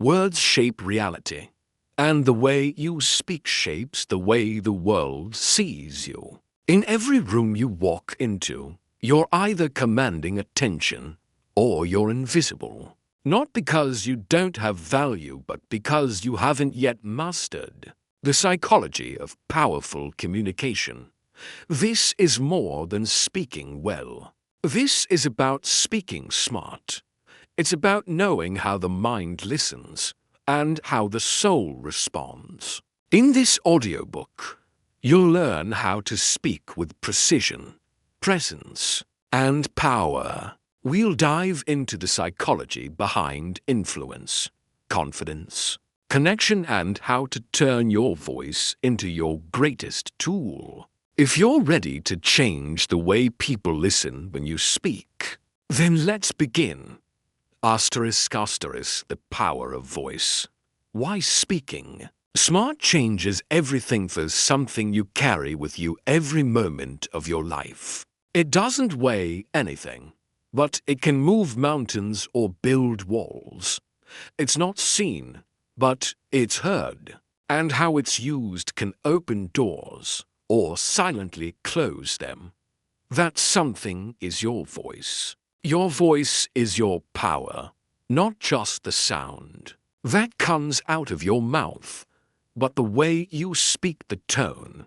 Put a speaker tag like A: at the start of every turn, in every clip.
A: Words shape reality, and the way you speak shapes the way the world sees you. In every room you walk into, you're either commanding attention or you're invisible. Not because you don't have value, but because you haven't yet mastered the psychology of powerful communication. This is more than speaking well. This is about speaking smart. It's about knowing how the mind listens and how the soul responds. In this audiobook, you'll learn how to speak with precision, presence, and power. We'll dive into the psychology behind influence, confidence, connection, and how to turn your voice into your greatest tool. If you're ready to change the way people listen when you speak, then let's begin. Asterisk, the power of voice. Why speaking? Smart changes everything for something you carry with you every moment of your life. It doesn't weigh anything, but it can move mountains or build walls. It's not seen, but it's heard. And how it's used can open doors or silently close them. That something is your voice. Your voice is your power, not just the sound that comes out of your mouth, but the way you speak, the tone,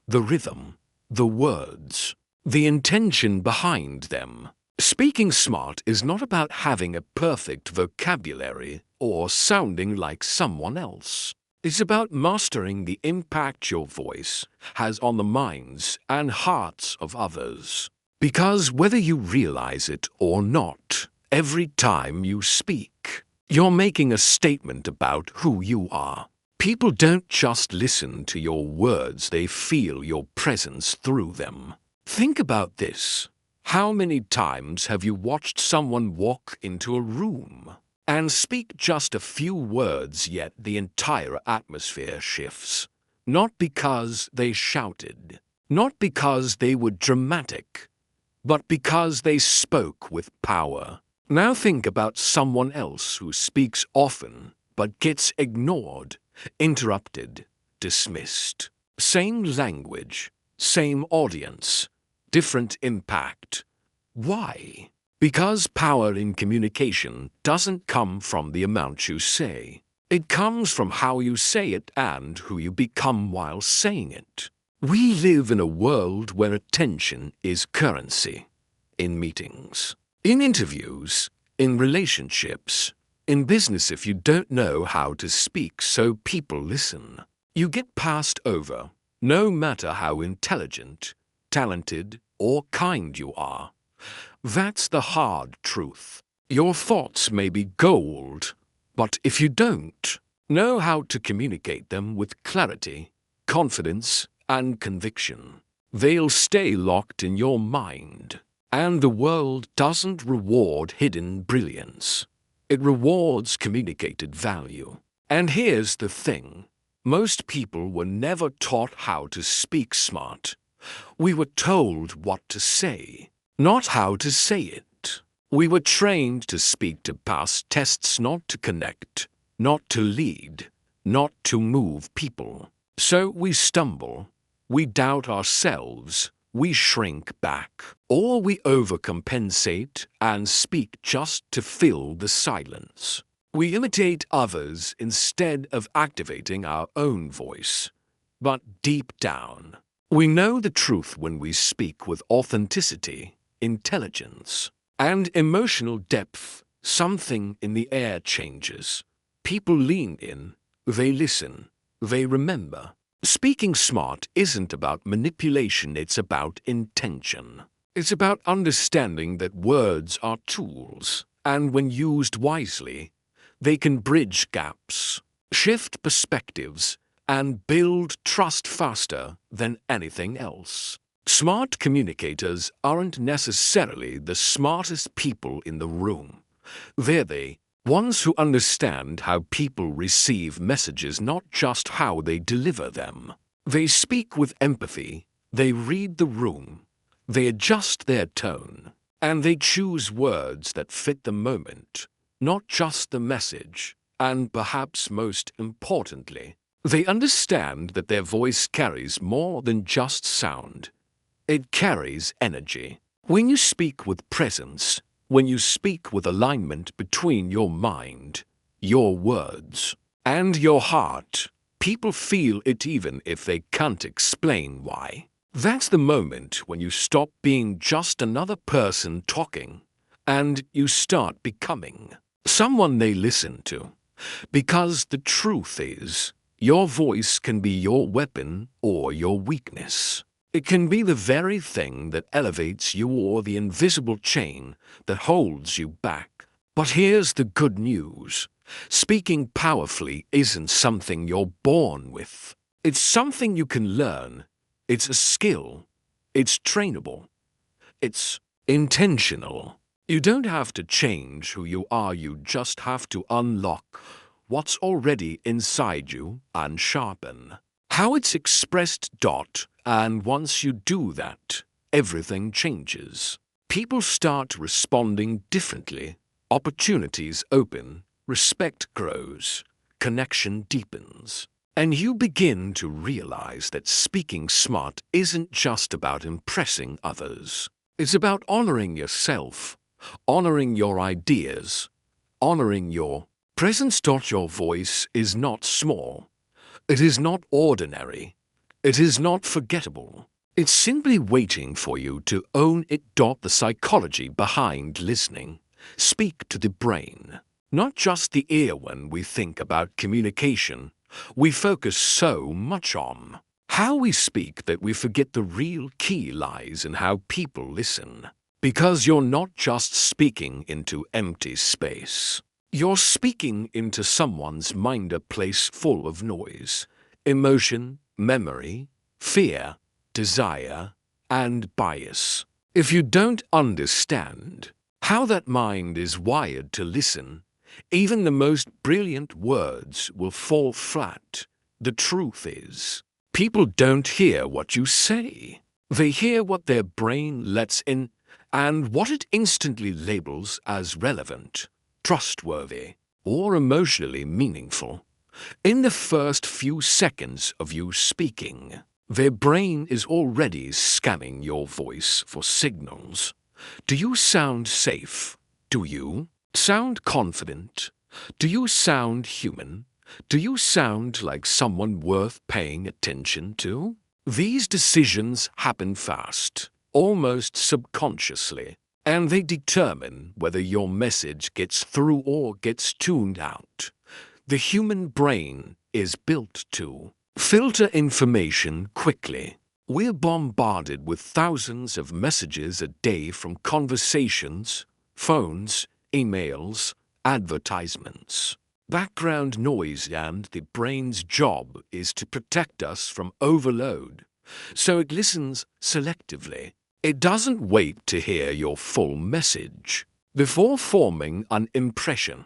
A: the rhythm, the words, the intention behind them. Speaking smart is not about having a perfect vocabulary or sounding like someone else. It's about mastering the impact your voice has on the minds and hearts of others. Because whether you realize it or not, every time you speak, you're making a statement about who you are. People don't just listen to your words, they feel your presence through them. Think about this. How many times have you watched someone walk into a room and speak just a few words, yet the entire atmosphere shifts? Not because they shouted, not because they were dramatic, but because they spoke with power. Now think about someone else who speaks often but gets ignored, interrupted, dismissed. Same language, same audience, different impact. Why? Because power in communication doesn't come from the amount you say. It comes from how you say it and who you become while saying it. We live in a world where attention is currency. In meetings, in interviews, in relationships, in business. If you don't know how to speak so people listen, you get passed over, no matter how intelligent, talented, or kind you are. That's the hard truth. Your thoughts may be gold, but if you don't know how to communicate them with clarity, confidence, and conviction, they'll stay locked in your mind. And the world doesn't reward hidden brilliance. It rewards communicated value. And here's the thing. Most people were never taught how to speak smart. We were told what to say, not how to say it. We were trained to speak to pass tests, not to connect, not to lead, not to move people. So we stumble, we doubt ourselves, we shrink back, or we overcompensate and speak just to fill the silence. We imitate others instead of activating our own voice. But deep down, we know the truth when we speak with authenticity, intelligence, and emotional depth. Something in the air changes. People lean in, they listen, they remember. Speaking smart isn't about manipulation, it's about intention. It's about understanding that words are tools, and when used wisely, they can bridge gaps, shift perspectives, and build trust faster than anything else. Smart communicators aren't necessarily the smartest people in the room. They're the ones who understand how people receive messages, not just how they deliver them. They speak with empathy, they read the room, they adjust their tone, and they choose words that fit the moment, not just the message. And perhaps most importantly, they understand that their voice carries more than just sound. It carries energy. When you speak with presence, when you speak with alignment between your mind, your words, and your heart, people feel it even if they can't explain why. That's the moment when you stop being just another person talking and you start becoming someone they listen to. Because the truth is, your voice can be your weapon or your weakness. It can be the very thing that elevates you or the invisible chain that holds you back. But here's the good news. Speaking powerfully isn't something you're born with. It's something you can learn. It's a skill. It's trainable. It's intentional. You don't have to change who you are, you just have to unlock what's already inside you and sharpen how it's expressed. And once you do that, everything changes. People start responding differently. Opportunities open, respect grows, connection deepens. And you begin to realize that speaking smart isn't just about impressing others. It's about honoring yourself, honoring your ideas, honoring your presence. Your voice is not small. It is not ordinary. It is not forgettable. It's simply waiting for you to own it. The psychology behind listening. Speak to the brain, not just the ear. When we think about communication, we focus so much on how we speak that we forget the real key lies in how people listen. Because you're not just speaking into empty space. You're speaking into someone's mind, a place full of noise, emotion, memory, fear, desire, and bias. If you don't understand how that mind is wired to listen, even the most brilliant words will fall flat. The truth is, people don't hear what you say. They hear what their brain lets in and what it instantly labels as relevant, trustworthy, or emotionally meaningful. In the first few seconds of you speaking, their brain is already scanning your voice for signals. Do you sound safe? Do you sound confident? Do you sound human? Do you sound like someone worth paying attention to? These decisions happen fast, almost subconsciously, and they determine whether your message gets through or gets tuned out. The human brain is built to filter information quickly. We're bombarded with thousands of messages a day, from conversations, phones, emails, advertisements, background noise, and the brain's job is to protect us from overload. So it listens selectively. It doesn't wait to hear your full message before forming an impression.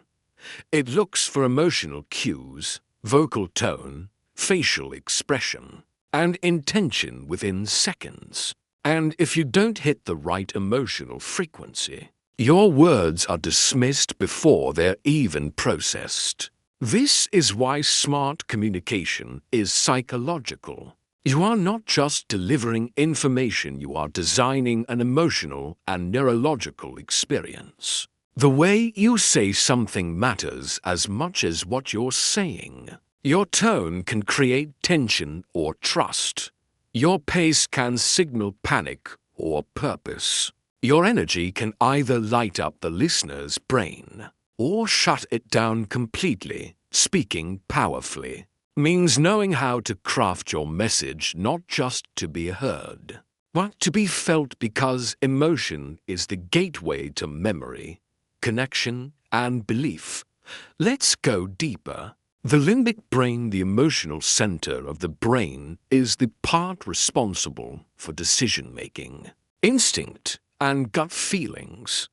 A: It looks for emotional cues, vocal tone, facial expression, and intention within seconds. And if you don't hit the right emotional frequency, your words are dismissed before they're even processed. This is why smart communication is psychological. You are not just delivering information, you are designing an emotional and neurological experience. The way you say something matters as much as what you're saying. Your tone can create tension or trust. Your pace can signal panic or purpose. Your energy can either light up the listener's brain or shut it down completely. Speaking powerfully means knowing how to craft your message not just to be heard, but to be felt, because emotion is the gateway to memory, connection, and belief. Let's go deeper. The limbic brain, the emotional center of the brain, is the part responsible for decision-making, instinct, and gut feelings.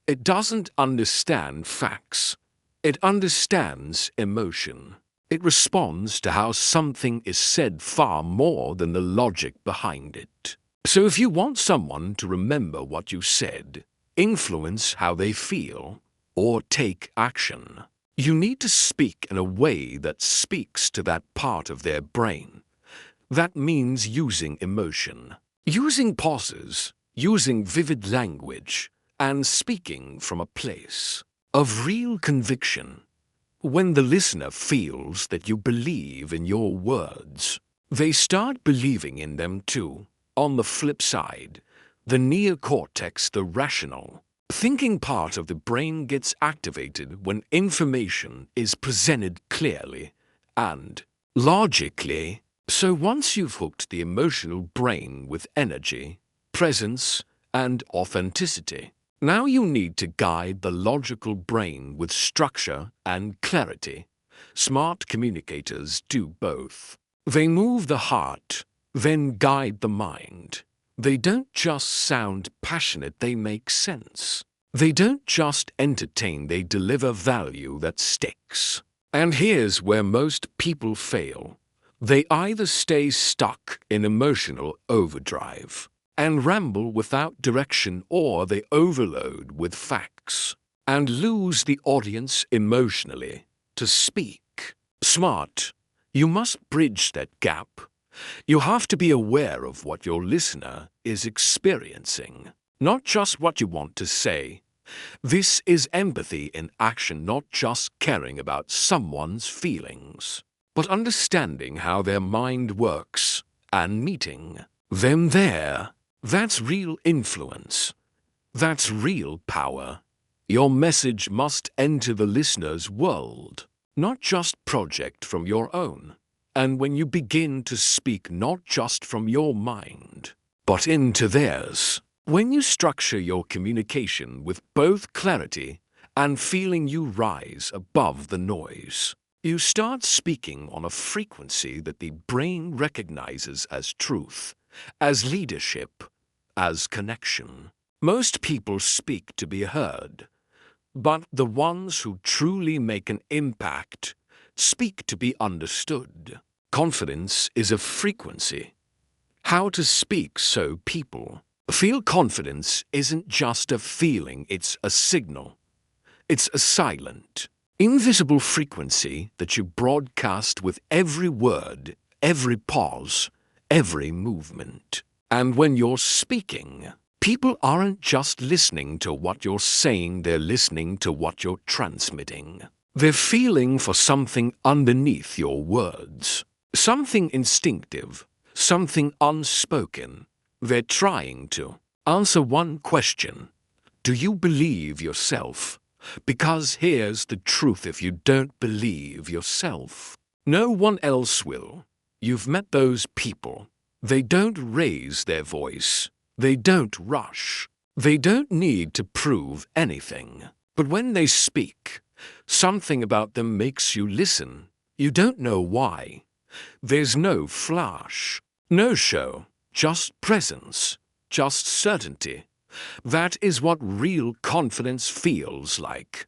A: It doesn't understand facts. It understands emotion. It responds to how something is said far more than the logic behind it. So if you want someone to remember what you said, influence how they feel, or take action, You need to speak in a way that speaks to that part of their brain. That means using emotion, using pauses, using vivid language, and speaking from a place of real conviction. When the listener feels that you believe in your words, they start believing in them too. On the flip side, the neocortex, the rational, thinking part of the brain, gets activated when information is presented clearly and logically. So once you've hooked the emotional brain with energy, presence, and authenticity, now you need to guide the logical brain with structure and clarity. Smart communicators do both. They move the heart, then guide the mind. They don't just sound passionate, they make sense. They don't just entertain, they deliver value that sticks. And here's where most people fail. They either stay stuck in emotional overdrive and ramble without direction, or they overload with facts and lose the audience emotionally. To speak smart, you must bridge that gap. You have to be aware of what your listener is experiencing, not just what you want to say. This is empathy in action, not just caring about someone's feelings, but understanding how their mind works and meeting them there. That's real influence. That's real power. Your message must enter the listener's world, not just project from your own. And when you begin to speak not just from your mind, but into theirs, when you structure your communication with both clarity and feeling, you rise above the noise. You start speaking on a frequency that the brain recognizes as truth, as leadership, as connection. Most people speak to be heard, but the ones who truly make an impact speak to be understood. Confidence is a frequency. How to speak so people feel confidence isn't just a feeling, it's a signal. It's a silent, invisible frequency that you broadcast with every word, every pause, every movement. And when you're speaking, people aren't just listening to what you're saying, they're listening to what you're transmitting. They're feeling for something underneath your words, something instinctive, something unspoken. They're trying to answer one question: do you believe yourself? Because here's the truth: if you don't believe yourself, no one else will. You've met those people. They don't raise their voice. They don't rush. They don't need to prove anything. But when they speak, something about them makes you listen. You don't know why. There's no flash, no show, just presence, just certainty. That is what real confidence feels like.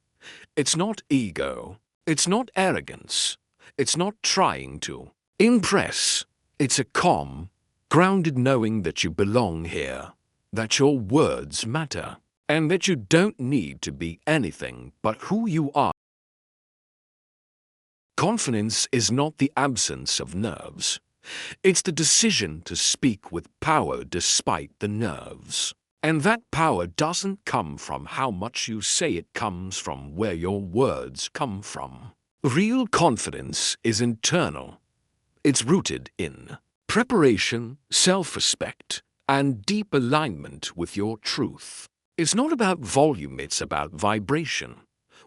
A: It's not ego. It's not arrogance. It's not trying to impress. It's a calm, grounded knowing that you belong here, that your words matter, and that you don't need to be anything but who you are. Confidence is not the absence of nerves. It's the decision to speak with power despite the nerves. And that power doesn't come from how much you say, it comes from where your words come from. Real confidence is internal. It's rooted in preparation, self-respect, and deep alignment with your truth. It's not about volume, it's about vibration.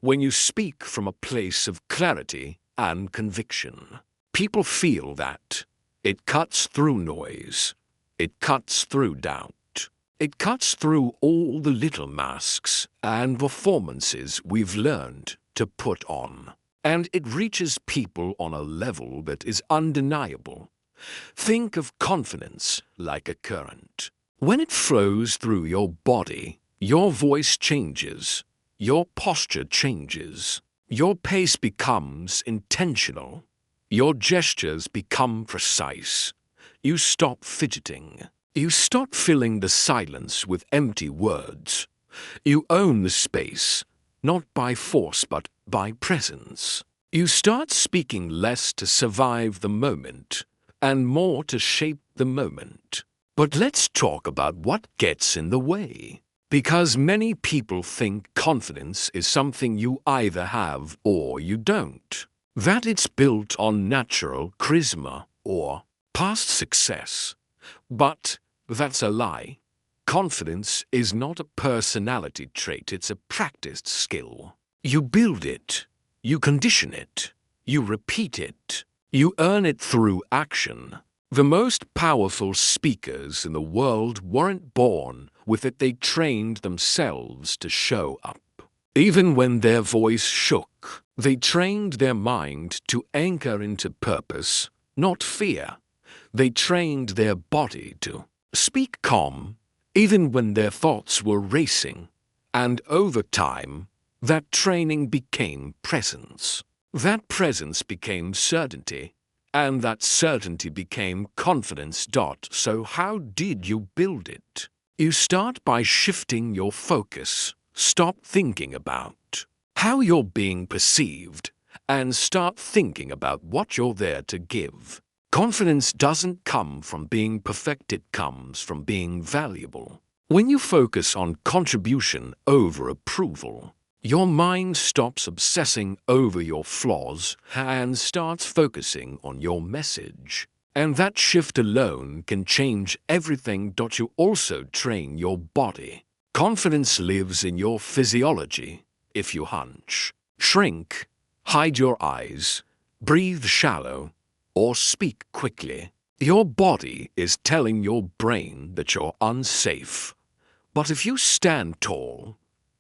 A: When you speak from a place of clarity and conviction, people feel that. It cuts through noise. It cuts through doubt. It cuts through all the little masks and performances we've learned to put on. And it reaches people on a level that is undeniable. Think of confidence like a current. When it flows through your body, your voice changes, your posture changes, your pace becomes intentional, your gestures become precise. You stop fidgeting. You stop filling the silence with empty words. You own the space, not by force but by presence. You start speaking less to survive the moment and more to shape the moment. But let's talk about what gets in the way. Because many people think confidence is something you either have or you don't. That it's built on natural charisma or past success. But that's a lie. Confidence is not a personality trait, it's a practiced skill. You build it, you condition it, you repeat it, you earn it through action. The most powerful speakers in the world weren't born with it, they trained themselves to show up. Even when their voice shook, they trained their mind to anchor into purpose, not fear. They trained their body to speak calm, even when their thoughts were racing. And over time, that training became presence. That presence became certainty. And that certainty became confidence. So how did you build it? You start by shifting your focus. Stop thinking about how you're being perceived and start thinking about what you're there to give. Confidence doesn't come from being perfect, it comes from being valuable. When you focus on contribution over approval, your mind stops obsessing over your flaws and starts focusing on your message. And that shift alone can change everything. You also train your body. Confidence lives in your physiology. If you hunch, shrink, hide your eyes, breathe shallow, or speak quickly, your body is telling your brain that you're unsafe. But if you stand tall,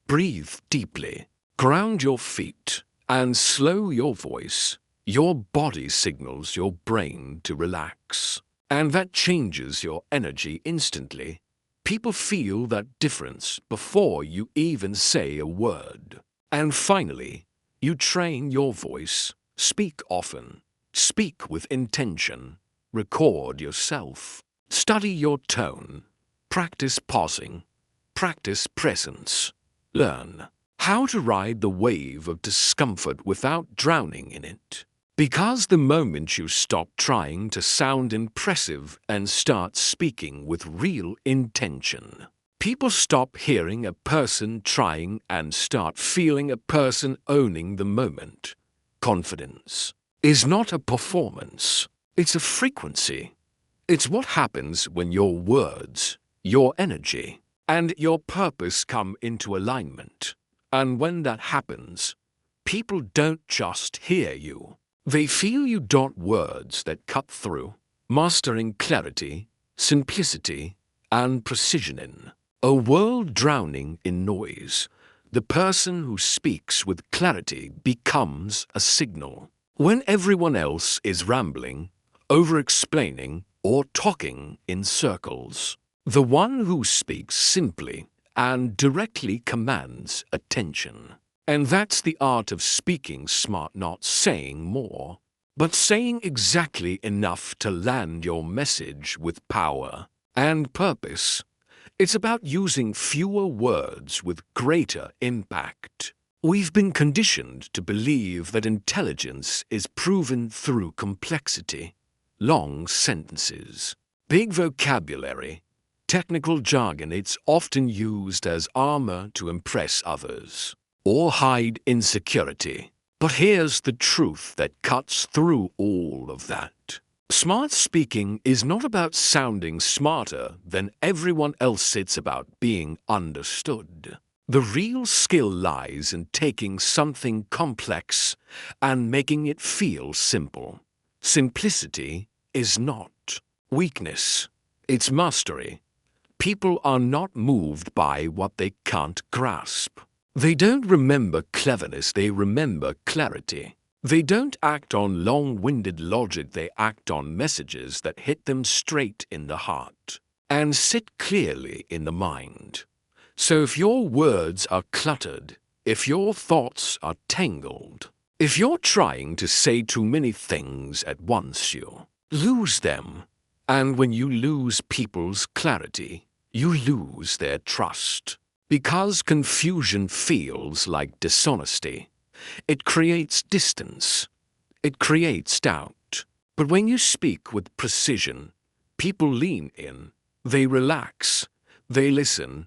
A: breathe deeply, ground your feet, and slow your voice, your body signals your brain to relax. And that changes your energy instantly. People feel that difference before you even say a word. And finally, you train your voice. Speak often. Speak with intention. Record yourself. Study your tone. Practice pausing. Practice presence. Learn how to ride the wave of discomfort without drowning in it. Because the moment you stop trying to sound impressive and start speaking with real intention, people stop hearing a person trying and start feeling a person owning the moment. Confidence is not a performance, it's a frequency. It's what happens when your words, your energy, and your purpose come into alignment. And when that happens, people don't just hear you. They feel you. Words that cut through, mastering clarity, simplicity, and precision in a world drowning in noise. The person who speaks with clarity becomes a signal. When everyone else is rambling, over-explaining, or talking in circles, the one who speaks simply and directly commands attention. And that's the art of speaking smart, not saying more, but saying exactly enough to land your message with power and purpose. It's about using fewer words with greater impact. We've been conditioned to believe that intelligence is proven through complexity, long sentences, big vocabulary, technical jargon. It's often used as armor to impress others or hide insecurity. But here's the truth that cuts through all of that. Smart speaking is not about sounding smarter than everyone else, it's about being understood. The real skill lies in taking something complex and making it feel simple. Simplicity is not weakness, it's mastery. People are not moved by what they can't grasp. They don't remember cleverness, they remember clarity. They don't act on long-winded logic, they act on messages that hit them straight in the heart and sit clearly in the mind. So if your words are cluttered, if your thoughts are tangled, if you're trying to say too many things at once, you lose them. And when you lose people's clarity, you lose their trust. Because confusion feels like dishonesty, It creates distance. It creates doubt. But when you speak with precision, people lean in. They relax. They listen.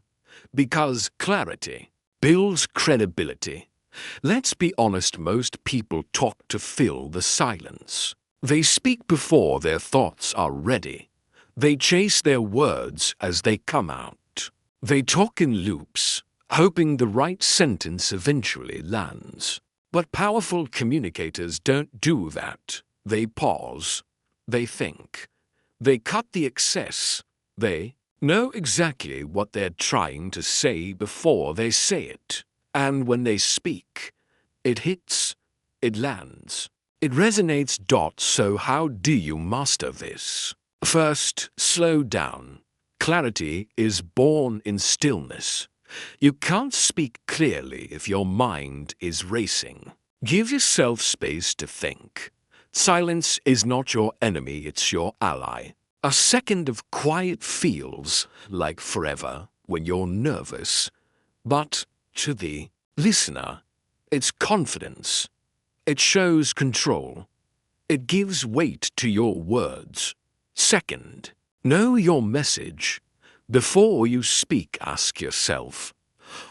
A: Because clarity builds credibility. Let's be honest, most people talk to fill the silence. They speak before their thoughts are ready. They chase their words as they come out. They talk in loops, hoping the right sentence eventually lands. But powerful communicators don't do that. They pause. They think. They cut the excess. They know exactly what they're trying to say before they say it. And when they speak, it hits, it lands, it resonates. So how do you master this? First, slow down. Clarity is born in stillness. You can't speak clearly if your mind is racing. Give yourself space to think. Silence is not your enemy, it's your ally. A second of quiet feels like forever when you're nervous, but to the listener, it's confidence. It shows control. It gives weight to your words. Second, know your message. Before you speak, ask yourself,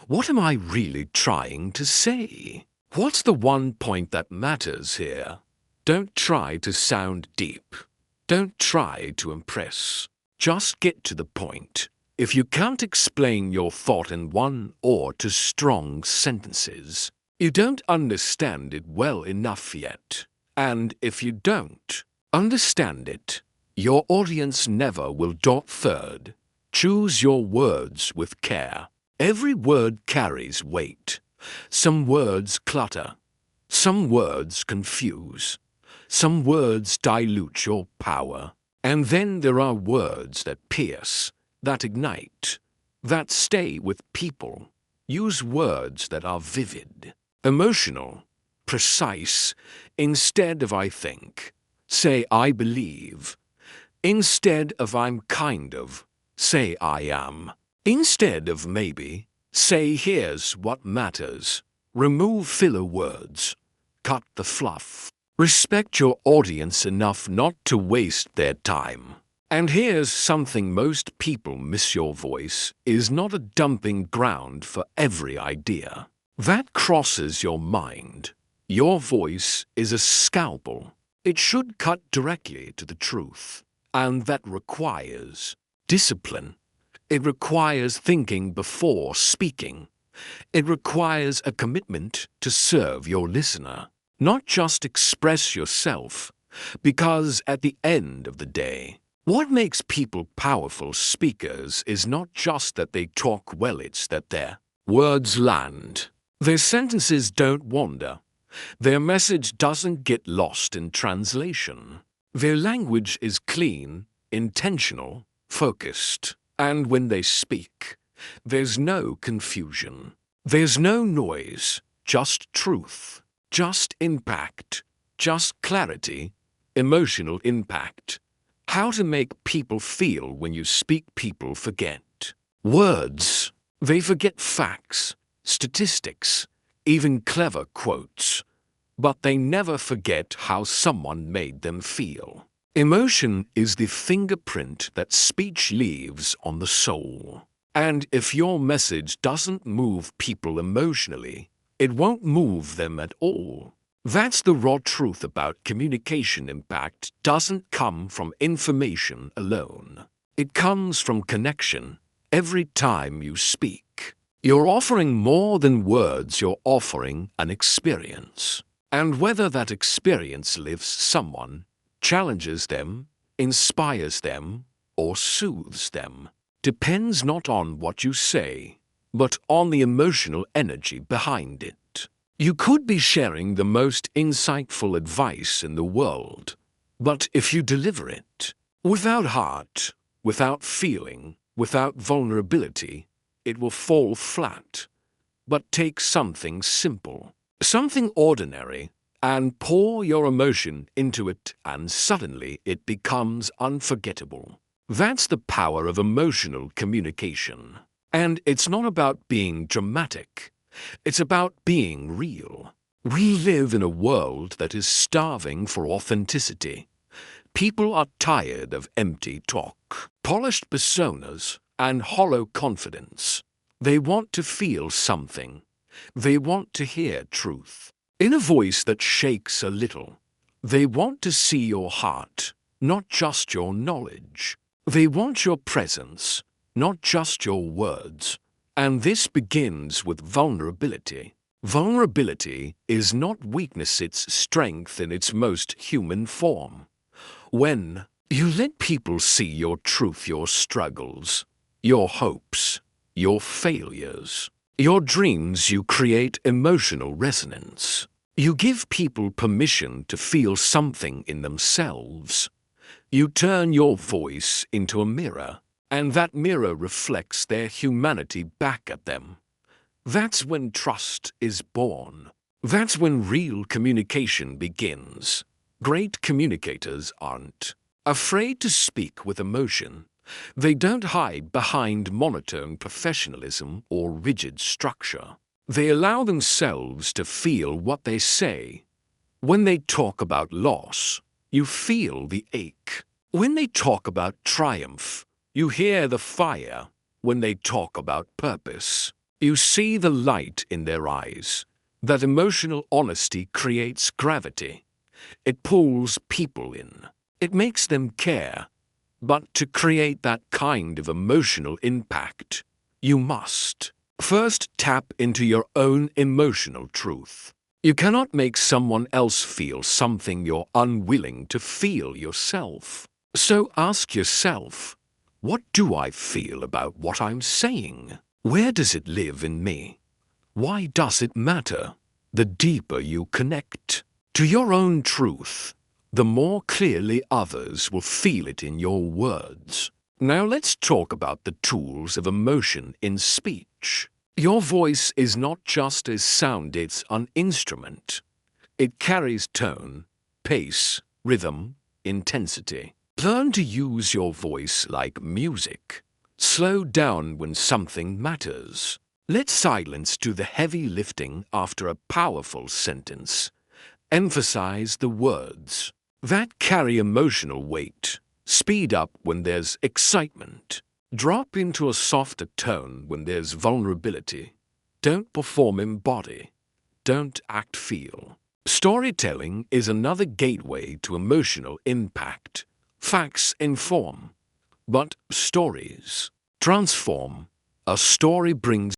A: what am I really trying to say? What's the one point that matters here? Don't try to sound deep. Don't try to impress. Just get to the point. If you can't explain your thought in one or two strong sentences, you don't understand it well enough yet. And if you don't understand it, your audience never will. Third, choose your words with care. Every word carries weight. Some words clutter. Some words confuse. Some words dilute your power. And then there are words that pierce, that ignite, that stay with people. Use words that are vivid, emotional, precise. Instead of I think, say I believe. Instead of I'm kind of, say I am. Instead of maybe, say here's what matters. Remove filler words. Cut the fluff. Respect your audience enough not to waste their time. And here's something most people miss: your voice is not a dumping ground for every idea that crosses your mind. Your voice is a scalpel. It should cut directly to the truth. And that requires discipline. It requires thinking before speaking. It requires a commitment to serve your listener. Not just express yourself, because at the end of the day, what makes people powerful speakers is not just that they talk well, it's that their words land. Their sentences don't wander. Their message doesn't get lost in translation. Their language is clean, intentional, focused. And when they speak, there's no confusion. There's no noise, just truth. Just impact, just clarity, emotional impact. How to make people feel when you speak. People forget words. They forget facts, statistics, even clever quotes. But they never forget how someone made them feel. Emotion is the fingerprint that speech leaves on the soul. And if your message doesn't move people emotionally, it won't move them at all. That's the raw truth about communication. Impact doesn't come from information alone. It comes from connection. Every time you speak, you're offering more than words, you're offering an experience. And whether that experience lifts someone, challenges them, inspires them, or soothes them, depends not on what you say, but on the emotional energy behind it. You could be sharing the most insightful advice in the world, but if you deliver it without heart, without feeling, without vulnerability, it will fall flat. But take something simple, something ordinary, and pour your emotion into it, and suddenly it becomes unforgettable. That's the power of emotional communication. And it's not about being dramatic. It's about being real. We live in a world that is starving for authenticity. People are tired of empty talk, polished personas, and hollow confidence. They want to feel something. They want to hear truth, in a voice that shakes a little. They want to see your heart, not just your knowledge. They want your presence, not just your words. And this begins with vulnerability. Vulnerability is not weakness, it's strength in its most human form. When you let people see your truth, your struggles, your hopes, your failures, your dreams, you create emotional resonance. You give people permission to feel something in themselves. You turn your voice into a mirror, and that mirror reflects their humanity back at them. That's when trust is born. That's when real communication begins. Great communicators aren't afraid to speak with emotion. They don't hide behind monotone professionalism or rigid structure. They allow themselves to feel what they say. When they talk about loss, you feel the ache. When they talk about triumph, you hear the fire. When they talk about purpose, you see the light in their eyes. That emotional honesty creates gravity. It pulls people in. It makes them care. But to create that kind of emotional impact, you must first tap into your own emotional truth. You cannot make someone else feel something you're unwilling to feel yourself. So ask yourself, what do I feel about what I'm saying? Where does it live in me? Why does it matter? The deeper you connect to your own truth, the more clearly others will feel it in your words. Now let's talk about the tools of emotion in speech. Your voice is not just a sound, it's an instrument. It carries tone, pace, rhythm, intensity. Learn to use your voice like music. Slow down when something matters. Let silence do the heavy lifting after a powerful sentence. Emphasize the words that carry emotional weight. Speed up when there's excitement. Drop into a softer tone when there's vulnerability. Don't perform, embody. Don't act, feel. Storytelling is another gateway to emotional impact. Facts inform, but stories transform. A story brings.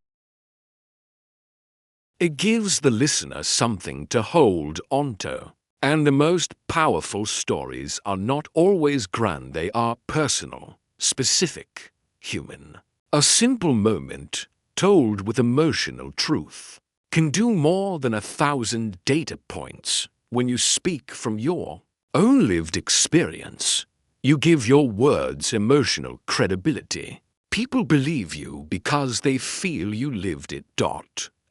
A: It gives the listener something to hold onto. And the most powerful stories are not always grand, they are personal, specific, human. A simple moment, told with emotional truth, can do more than 1,000 data points. When you speak from your own lived experience, you give your words emotional credibility. People believe you because they feel you lived it.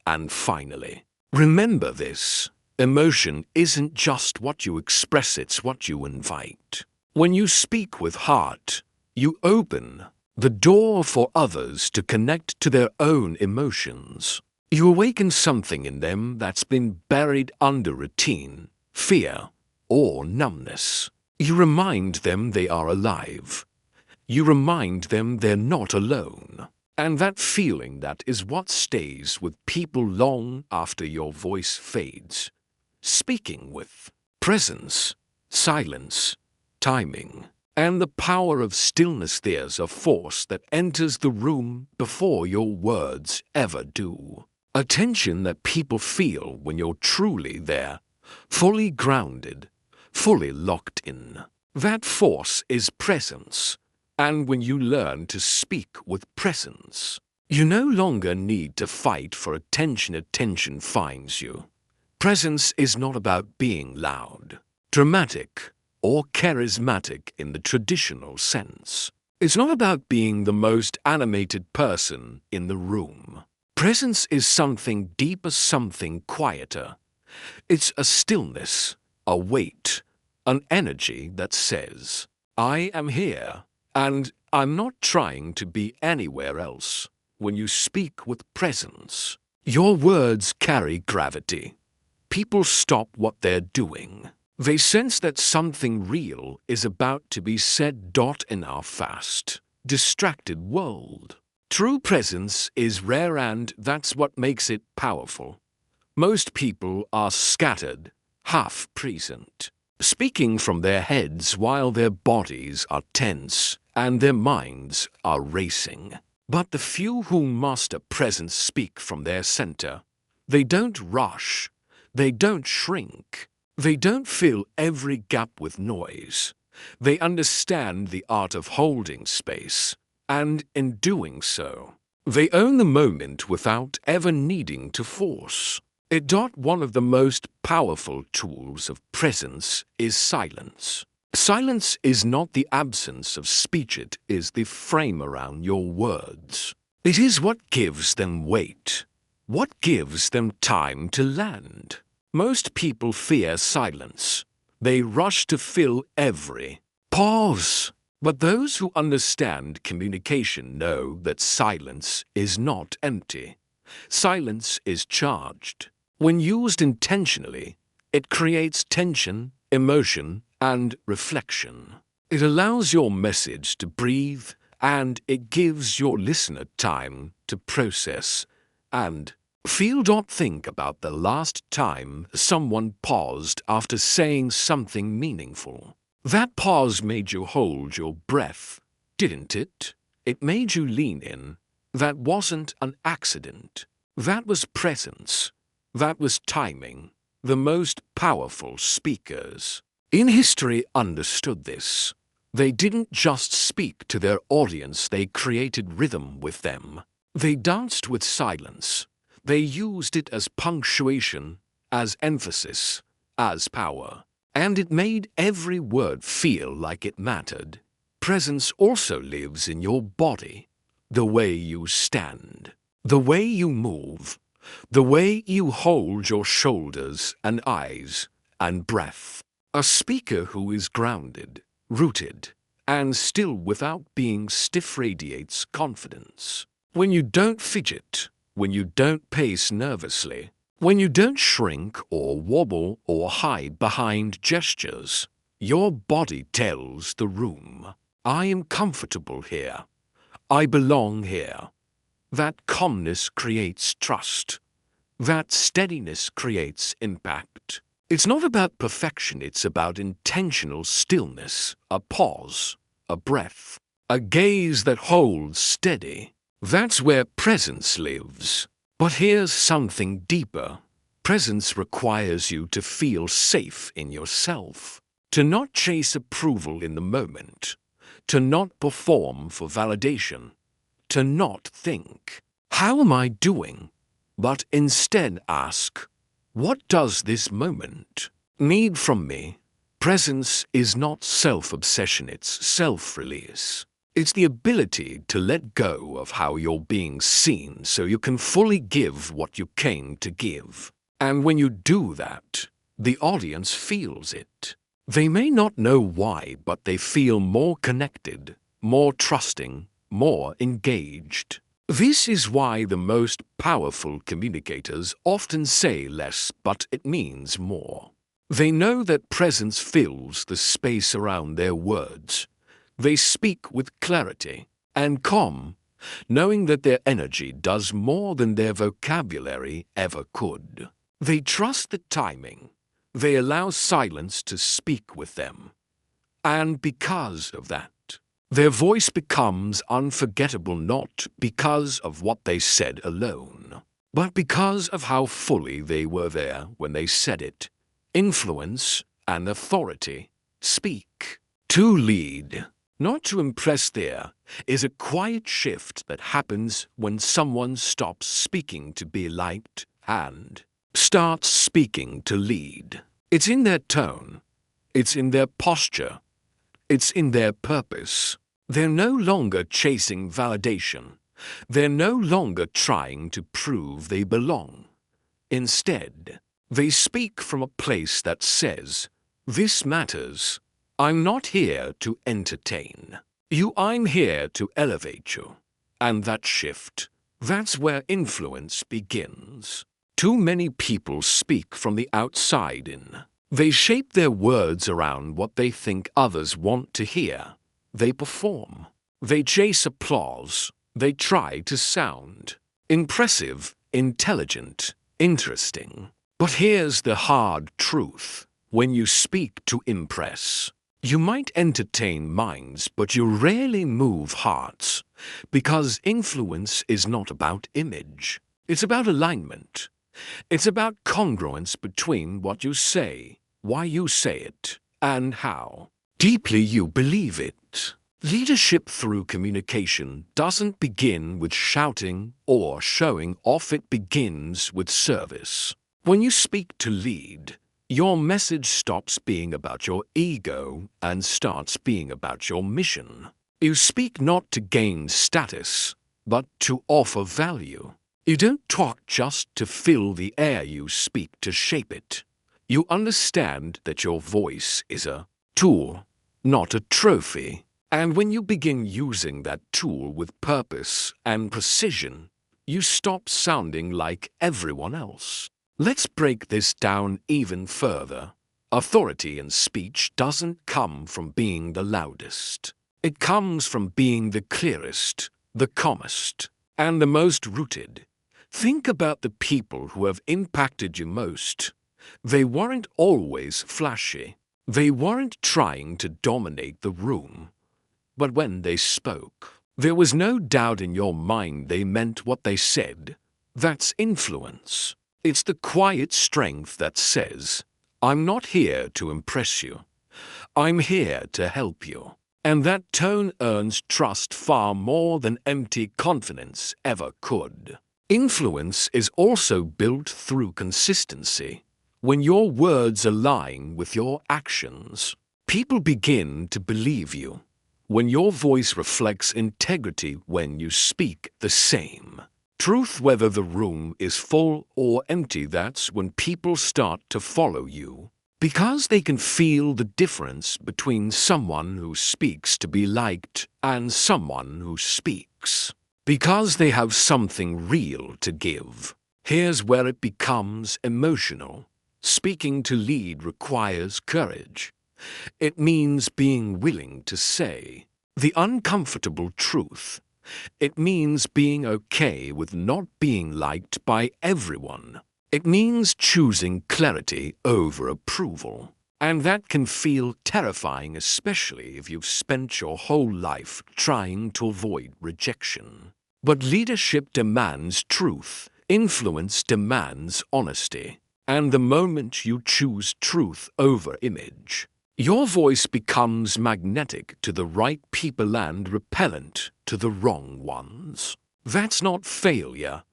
A: And finally, remember this. Emotion isn't just what you express, it's what you invite. When you speak with heart, you open the door for others to connect to their own emotions. You awaken something in them that's been buried under routine, fear, or numbness. You remind them they are alive. You remind them they're not alone. And that feeling, that is what stays with people long after your voice fades. Speaking with presence, silence, timing, and the power of stillness, there's a force that enters the room before your words ever do. A tension that people feel when you're truly there, fully grounded, fully locked in. That force is presence. And when you learn to speak with presence, you no longer need to fight for attention. Attention finds you. Presence is not about being loud, dramatic, or charismatic in the traditional sense. It's not about being the most animated person in the room. Presence is something deeper, something quieter. It's a stillness, a weight, an energy that says, I am here, and I'm not trying to be anywhere else. When you speak with presence, your words carry gravity. people stop what they're doing. They sense that something real is about to be said in our fast, distracted world. True presence is rare, and that's what makes it powerful. Most people are scattered, half present, speaking from their heads while their bodies are tense and their minds are racing. But the few who master presence speak from their center. They don't rush. They don't shrink. They don't fill every gap with noise. They understand the art of holding space, and in doing so, they own the moment without ever needing to force. One of the most powerful tools of presence is silence. Silence is not the absence of speech, it is the frame around your words. It is what gives them weight, what gives them time to land. Most people fear silence. They rush to fill every pause. But those who understand communication know that silence is not empty. Silence is charged. When used intentionally, it creates tension, emotion, and reflection. It allows your message to breathe, and it gives your listener time to process and feel. Think about the last time someone paused after saying something meaningful. That pause made you hold your breath, didn't it? It made you lean in. That wasn't an accident. That was presence. That was timing. The most powerful speakers in history understood this. They didn't just speak to their audience, they created rhythm with them. They danced with silence. They used it as punctuation, as emphasis, as power. And it made every word feel like it mattered. Presence also lives in your body. The way you stand, the way you move, the way you hold your shoulders and eyes and breath. A speaker who is grounded, rooted, and still without being stiff radiates confidence. When you don't fidget, when you don't pace nervously, when you don't shrink or wobble or hide behind gestures, your body tells the room, I am comfortable here. I belong here. That calmness creates trust. That steadiness creates impact. It's not about perfection, it's about intentional stillness, a pause, a breath, a gaze that holds steady. That's where presence lives. But here's something deeper. Presence requires you to feel safe in yourself, to not chase approval in the moment, to not perform for validation, to not think, how am I doing? But instead ask, what does this moment need from me? Presence is not self-obsession, it's self-release. It's the ability to let go of how you're being seen so you can fully give what you came to give. And when you do that, the audience feels it. They may not know why, but they feel more connected, more trusting, more engaged. This is why the most powerful communicators often say less, but it means more. They know that presence fills the space around their words. They speak with clarity and calm, knowing that their energy does more than their vocabulary ever could. They trust the timing. They allow silence to speak with them. And because of that, their voice becomes unforgettable, not because of what they said alone, but because of how fully they were there when they said it. Influence and authority. Speak. To lead, not to impress. There is a quiet shift that happens when someone stops speaking to be liked and starts speaking to lead. It's in their tone. It's in their posture. It's in their purpose. They're no longer chasing validation. They're no longer trying to prove they belong. Instead, they speak from a place that says, this matters. I'm not here to entertain you. I'm here to elevate you. And that shift, that's where influence begins. Too many people speak from the outside in. They shape their words around what they think others want to hear. They perform. They chase applause. They try to sound impressive, intelligent, interesting. But here's the hard truth. When you speak to impress, you might entertain minds, but you rarely move hearts, because influence is not about image. It's about alignment. It's about congruence between what you say, why you say it, and how deeply you believe it. Leadership through communication doesn't begin with shouting or showing off. It begins with service. When you speak to lead, your message stops being about your ego and starts being about your mission. You speak not to gain status, but to offer value. You don't talk just to fill the air, you speak to shape it. You understand that your voice is a tool, not a trophy. And when you begin using that tool with purpose and precision, you stop sounding like everyone else. Let's break this down even further. Authority in speech doesn't come from being the loudest. It comes from being the clearest, the calmest, and the most rooted. Think about the people who have impacted you most. They weren't always flashy. They weren't trying to dominate the room. But when they spoke, there was no doubt in your mind they meant what they said. That's influence. It's the quiet strength that says, I'm not here to impress you. I'm here to help you. And that tone earns trust far more than empty confidence ever could. Influence is also built through consistency. When your words align with your actions, people begin to believe you. When your voice reflects integrity, when you speak the same truth, whether the room is full or empty, that's when people start to follow you. Because they can feel the difference between someone who speaks to be liked and someone who speaks because they have something real to give. Here's where it becomes emotional. Speaking to lead requires courage. It means being willing to say the uncomfortable truth. It means being okay with not being liked by everyone. It means choosing clarity over approval. And that can feel terrifying, especially if you've spent your whole life trying to avoid rejection. But leadership demands truth. Influence demands honesty. And the moment you choose truth over image, your voice becomes magnetic to the right people and repellent to the wrong ones. That's not failure.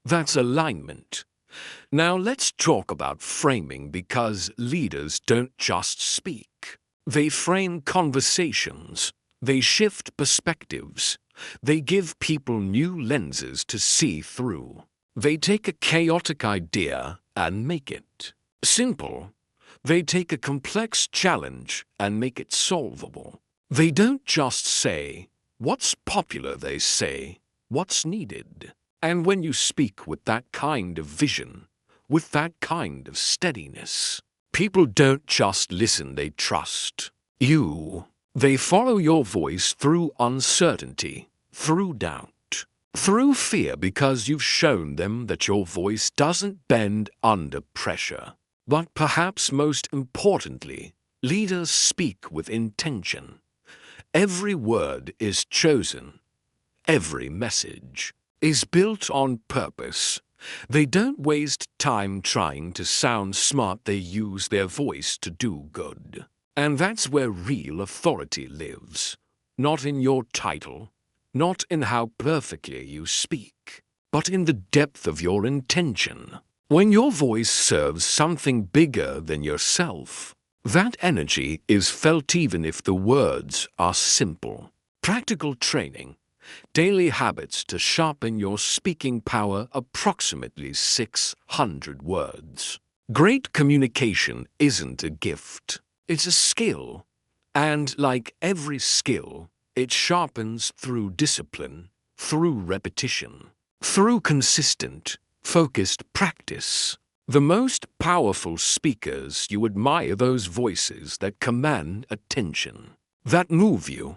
A: That's alignment. Now let's talk about framing, because leaders don't just speak. They frame conversations. They shift perspectives. They give people new lenses to see through. They take a chaotic idea and make it simple. They take a complex challenge and make it solvable. They don't just say what's popular, they say what's needed. And when you speak with that kind of vision, with that kind of steadiness, people don't just listen, they trust you. They follow your voice through uncertainty, through doubt, through fear, because you've shown them that your voice doesn't bend under pressure. But perhaps most importantly, leaders speak with intention. Every word is chosen. Every message is built on purpose. They don't waste time trying to sound smart. They use their voice to do good. And that's where real authority lives. Not in your title, not in how perfectly you speak, but in the depth of your intention. When your voice serves something bigger than yourself, that energy is felt even if the words are simple. Practical training. Daily habits to sharpen your speaking power, approximately 600 words. Great communication isn't a gift, it's a skill. And like every skill, it sharpens through discipline, through repetition, through consistent focused practice. The most powerful speakers you admire those voices that command attention, that move you,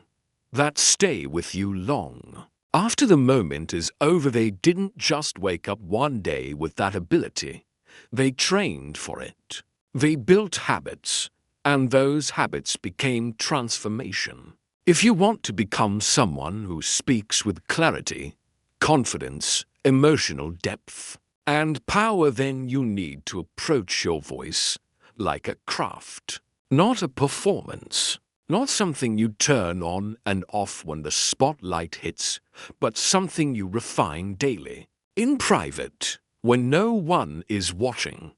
A: that stay with you long. After the moment is over, they didn't just wake up one day with that ability. They trained for it. They built habits, and those habits became transformation. If you want to become someone who speaks with clarity, confidence, emotional depth, and power, then you need to approach your voice like a craft, not a performance. Not something you turn on and off when the spotlight hits, but something you refine daily, in private, when no one is watching,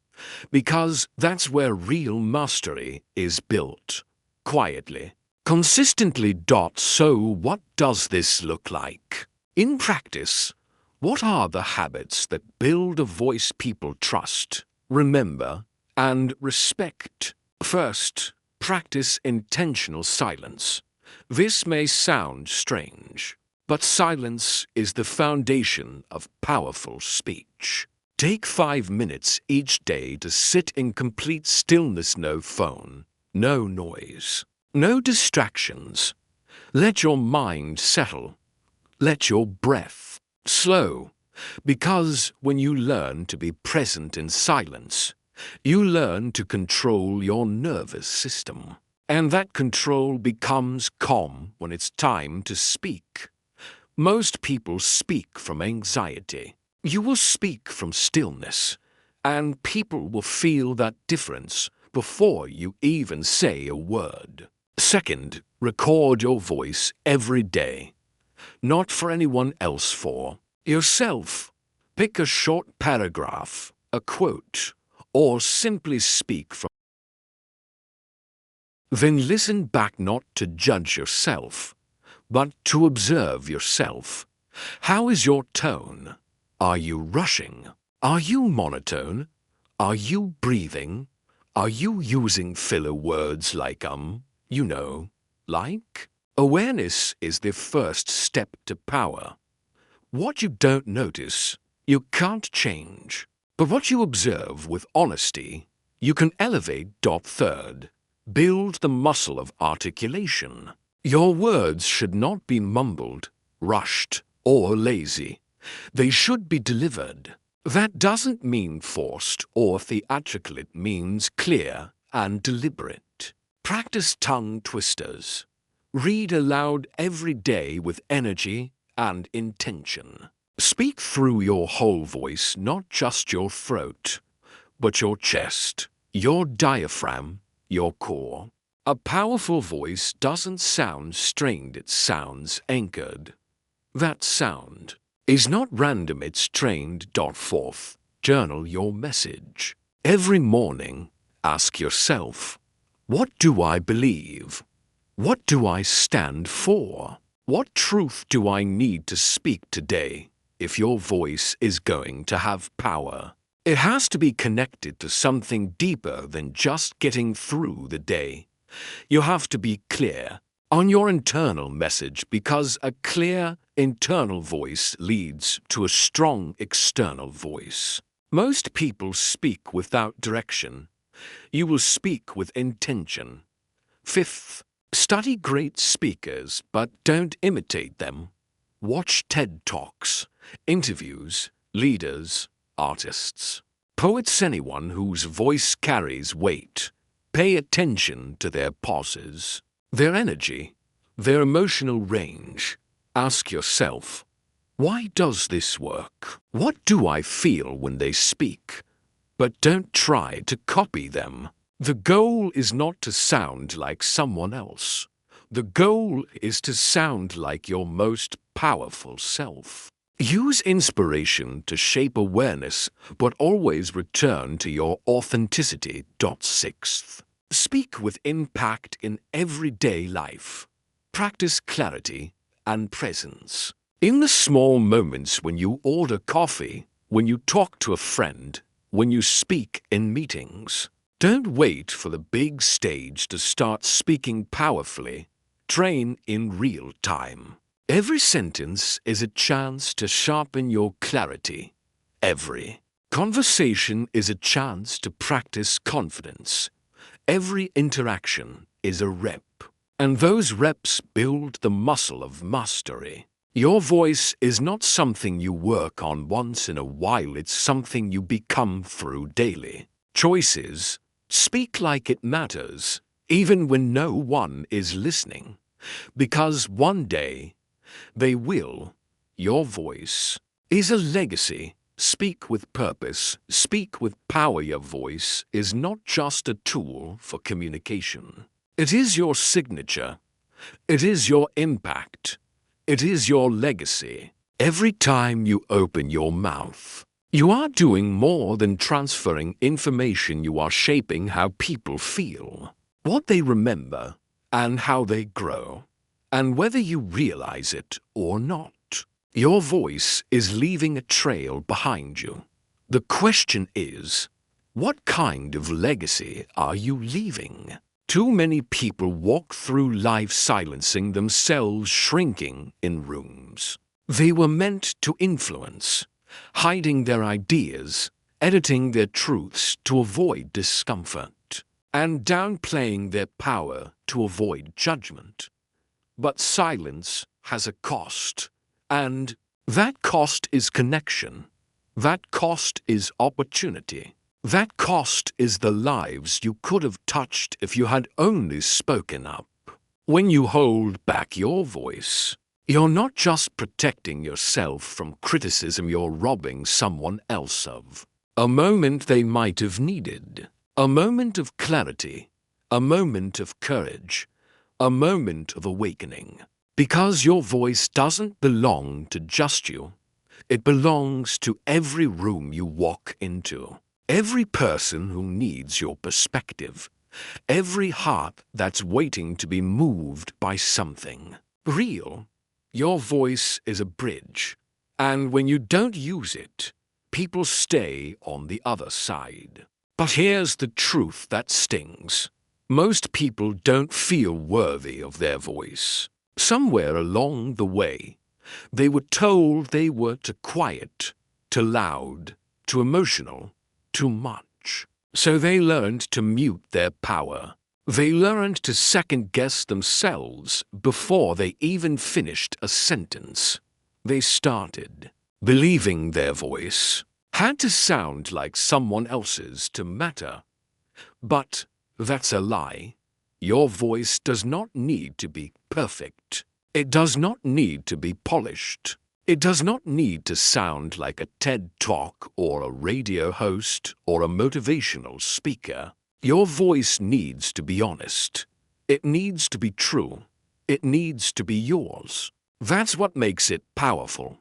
A: because that's where real mastery is built, quietly, consistently. So what does this look like? In practice, what are the habits that build a voice people trust, remember, and respect? First, practice intentional silence. This may sound strange, but silence is the foundation of powerful speech. Take 5 minutes each day to sit in complete stillness, no phone, no noise, no distractions. Let your mind settle. Let your breath slow, because when you learn to be present in silence, you learn to control your nervous system, and that control becomes calm when it's time to speak. Most people speak from anxiety. You will speak from stillness, and people will feel that difference before you even say a word. Second, record your voice every day. Not for anyone else, for yourself. Pick a short paragraph, a quote, or simply speak from. Then listen back, not to judge yourself, but to observe yourself. How is your tone? Are you rushing? Are you monotone? Are you breathing? Are you using filler words like like? Awareness is the first step to power. What you don't notice, you can't change. But what you observe with honesty, you can elevate. Third, build the muscle of articulation. Your words should not be mumbled, rushed, or lazy. They should be delivered. That doesn't mean forced or theatrical. It means clear and deliberate. Practice tongue twisters. Read aloud every day with energy and intention. Speak through your whole voice, not just your throat, but your chest, your diaphragm, your core. A powerful voice doesn't sound strained, it sounds anchored. That sound is not random, it's trained. Fourth, journal your message. Every morning, ask yourself, what do I believe? What do I stand for? What truth do I need to speak today? If your voice is going to have power, it has to be connected to something deeper than just getting through the day. You have to be clear on your internal message, because a clear internal voice leads to a strong external voice. Most people speak without direction. You will speak with intention. Fifth, study great speakers, but don't imitate them. Watch TED Talks, interviews, leaders, artists, poets, anyone whose voice carries weight. Pay attention to their pauses, their energy, their emotional range. Ask yourself, why does this work? What do I feel when they speak? But don't try to copy them. The goal is not to sound like someone else. The goal is to sound like your most powerful self. Use inspiration to shape awareness, but always return to your authenticity. Sixth, speak with impact in everyday life. Practice clarity and presence. In the small moments, when you order coffee, when you talk to a friend, when you speak in meetings. Don't wait for the big stage to start speaking powerfully. Train in real time. Every sentence is a chance to sharpen your clarity. Every conversation is a chance to practice confidence. Every interaction is a rep, and those reps build the muscle of mastery. Your voice is not something you work on once in a while, it's something you become through daily choices. Speak like it matters, even when no one is listening, because one day they will. Your voice is a legacy. Speak with purpose, speak with power. Your voice is not just a tool for communication. It is your signature. It is your impact. It is your legacy. Every time you open your mouth, you are doing more than transferring information. You are shaping how people feel, what they remember, and how they grow. And whether you realize it or not, your voice is leaving a trail behind you. The question is, what kind of legacy are you leaving? Too many people walk through life silencing themselves, shrinking in rooms they were meant to influence, hiding their ideas, editing their truths to avoid discomfort, and downplaying their power to avoid judgment. But silence has a cost, and that cost is connection. That cost is opportunity. That cost is the lives you could have touched if you had only spoken up. When you hold back your voice, you're not just protecting yourself from criticism, you're robbing someone else of a moment they might have needed, a moment of clarity, a moment of courage, a moment of awakening. Because your voice doesn't belong to just you. It belongs to every room you walk into, every person who needs your perspective, every heart that's waiting to be moved by something real. Your voice is a bridge, and when you don't use it, people stay on the other side. But here's the truth that stings. Most people don't feel worthy of their voice. Somewhere along the way, they were told they were too quiet, too loud, too emotional, too much. So they learned to mute their power. They learned to second-guess themselves before they even finished a sentence. They started believing their voice had to sound like someone else's to matter. But that's a lie. Your voice does not need to be perfect. It does not need to be polished. It does not need to sound like a TED Talk or a radio host or a motivational speaker. Your voice needs to be honest. It needs to be true. It needs to be yours. That's what makes it powerful.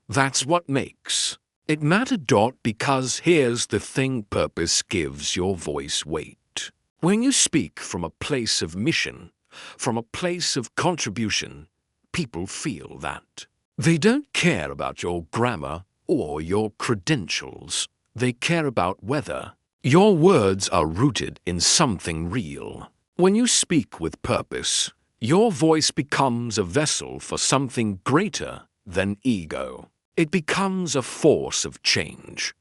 A: That's what makes it matter. Because here's the thing, purpose gives your voice weight. When you speak from a place of mission, from a place of contribution, people feel that. They don't care about your grammar or your credentials. They care about whether your words are rooted in something real. When you speak with purpose, your voice becomes a vessel for something greater than ego. It becomes a force of change.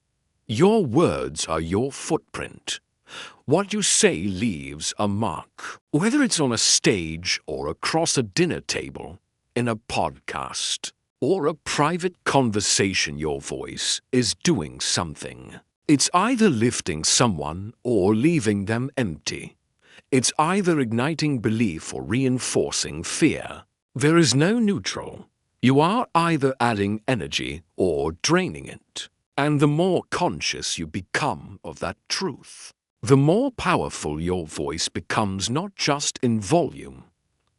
A: Your words are your footprint. What you say leaves a mark, whether it's on a stage or across a dinner table, in a podcast, or a private conversation. Your voice is doing something. It's either lifting someone or leaving them empty. It's either igniting belief or reinforcing fear. There is no neutral. You are either adding energy or draining it. And the more conscious you become of that truth, the more powerful your voice becomes, not just in volume,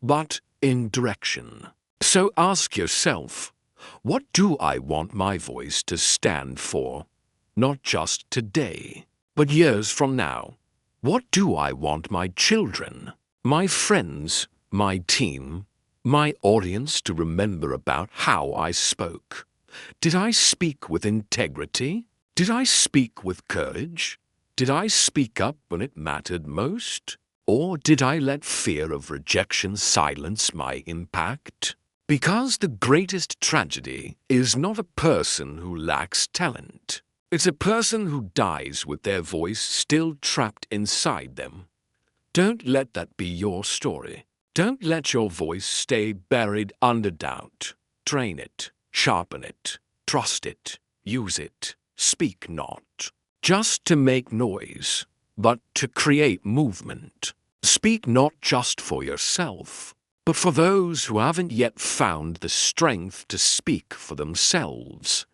A: but in direction. So ask yourself, what do I want my voice to stand for? Not just today, but years from now. What do I want my children, my friends, my team, my audience to remember about how I spoke? Did I speak with integrity? Did I speak with courage? Did I speak up when it mattered most? Or did I let fear of rejection silence my impact? Because the greatest tragedy is not a person who lacks talent. It's a person who dies with their voice still trapped inside them. Don't let that be your story. Don't let your voice stay buried under doubt. Train it, sharpen it, trust it, use it. Speak not just to make noise, but to create movement. Speak not just for yourself, but for those who haven't yet found the strength to speak for themselves.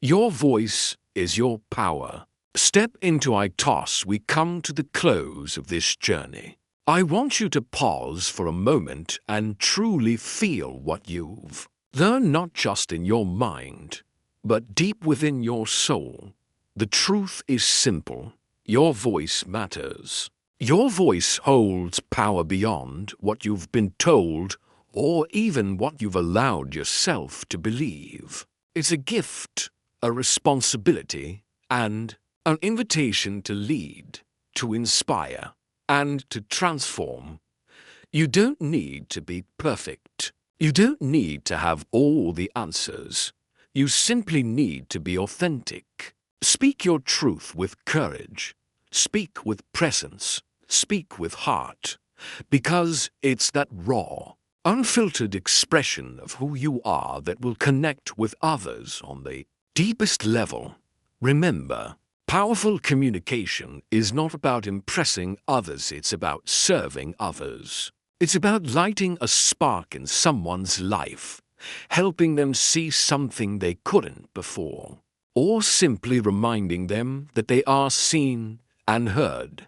A: Your voice is your power. Step into I toss, we come to the close of this journey. I want you to pause for a moment and truly feel what you've learned, not just in your mind, but deep within your soul. The truth is simple. Your voice matters. Your voice holds power beyond what you've been told or even what you've allowed yourself to believe. It's a gift, a responsibility, and an invitation to lead, to inspire, and to transform. You don't need to be perfect. You don't need to have all the answers. You simply need to be authentic. Speak your truth with courage. Speak with presence. Speak with heart. Because it's that raw, unfiltered expression of who you are that will connect with others on the deepest level. Remember, powerful communication is not about impressing others, it's about serving others. It's about lighting a spark in someone's life, helping them see something they couldn't before, or simply reminding them that they are seen and heard.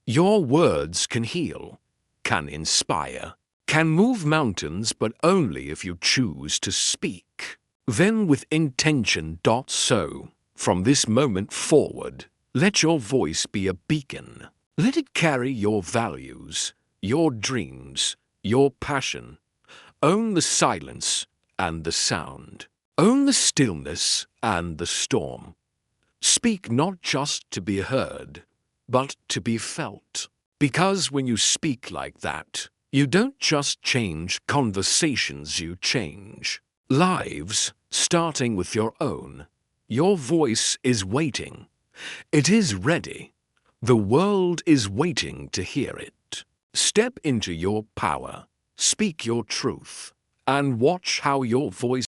A: Your words can heal, can inspire, can move mountains, but only if you choose to speak. Then with intention. So, from this moment forward, let your voice be a beacon. Let it carry your values, your dreams, your passion. Own the silence and the sound. Own the stillness and the storm. Speak not just to be heard, but to be felt. Because when you speak like that, you don't just change conversations, you change lives, starting with your own. Your voice is waiting. It is ready. The world is waiting to hear it. Step into your power, speak your truth, and watch how your voice